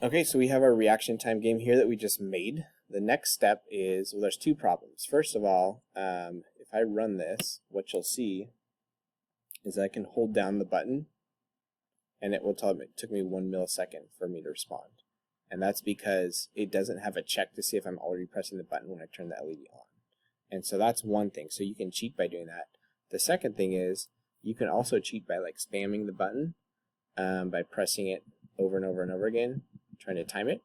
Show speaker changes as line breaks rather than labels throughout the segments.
Okay, so we have our reaction time game here that we just made. The next step is, well, there's two problems. First of all, if I run this, what you'll see is I can hold down the button and it will tell me it took me 1 millisecond for me to respond. And that's because it doesn't have a check to see if I'm already pressing the button when I turn the LED on. And so that's one thing. So you can cheat by doing that. The second thing is you can also cheat by like spamming the button by pressing it over and over and over again, trying to time it.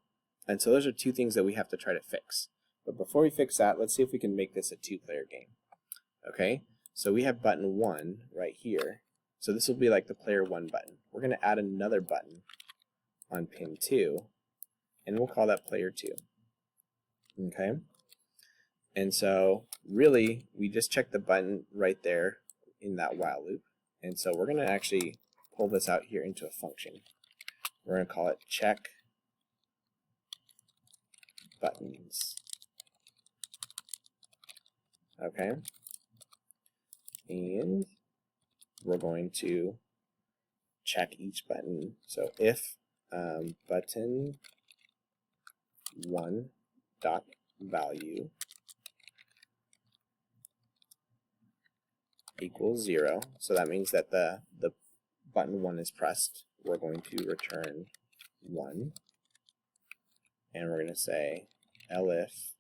And so those are two things that we have to try to fix. But before we fix that, let's see if we can make this a two-player game. Okay, so we have button 1 right here. So this will be like the player 1 button. We're going to add another button on pin 2, and we'll call that player 2. Okay, and so really we just check the button right there in that while loop. And so we're going to actually pull this out here into a function. We're going to call it check buttons. Okay, and we're going to check each button. So if button 1 dot value equals 0, so that means that the button 1 is pressed, we're going to return 1, and we're going to say elif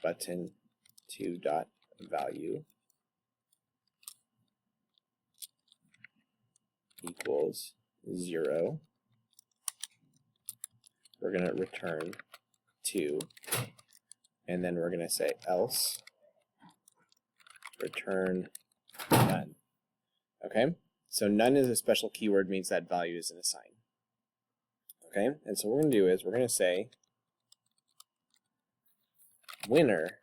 button 2 dot value equals 0. We're going to return 2, and then we're going to say else return none. Okay, so none is a special keyword, means that value isn't assigned. Okay, and so what we're going to do is we're going to say winner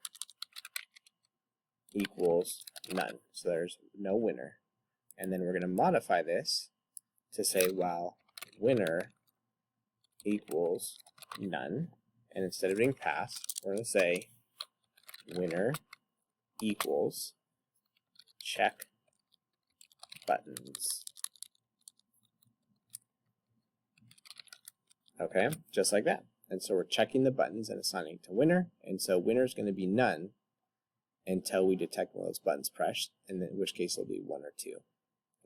equals none. So there's no winner. And then we're going to modify this to say, well, winner equals none. And instead of being pass, we're going to say winner equals check buttons. Okay, just like that. And so we're checking the buttons and assigning to winner. And so winner is going to be none until we detect one of those buttons pressed, in which case it'll be 1 or 2.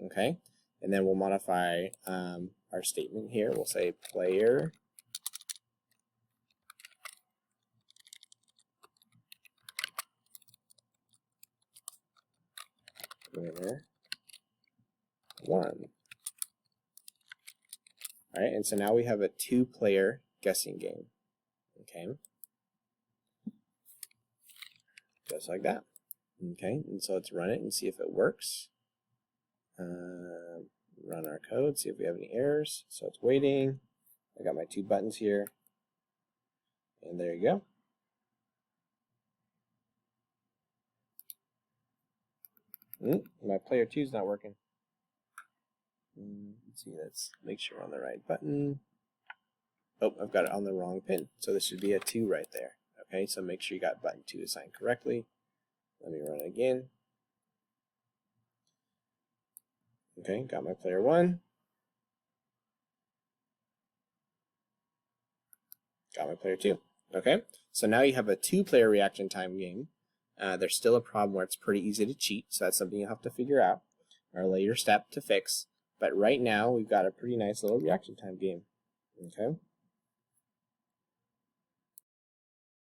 Okay, and then we'll modify our statement here. We'll say player winner 1. All right, and so now we have a 2-player guessing game. Okay, just like that. Okay, and so let's run it and see if it works. Run our code, see if we have any errors. So it's waiting. I got my 2 buttons here, and there you go. My player 2 is not working. Let's see, let's make sure we're on the right button. Oh, I've got it on the wrong pin. So this should be a 2 right there. Okay, so make sure you got button 2 assigned correctly. Let me run it again. Okay, got my player 1. Got my player 2. Okay, so now you have a 2-player reaction time game. There's still a problem where it's pretty easy to cheat, so that's something you'll have to figure out, or a later step to fix. But right now, we've got a pretty nice little reaction time game. Okay.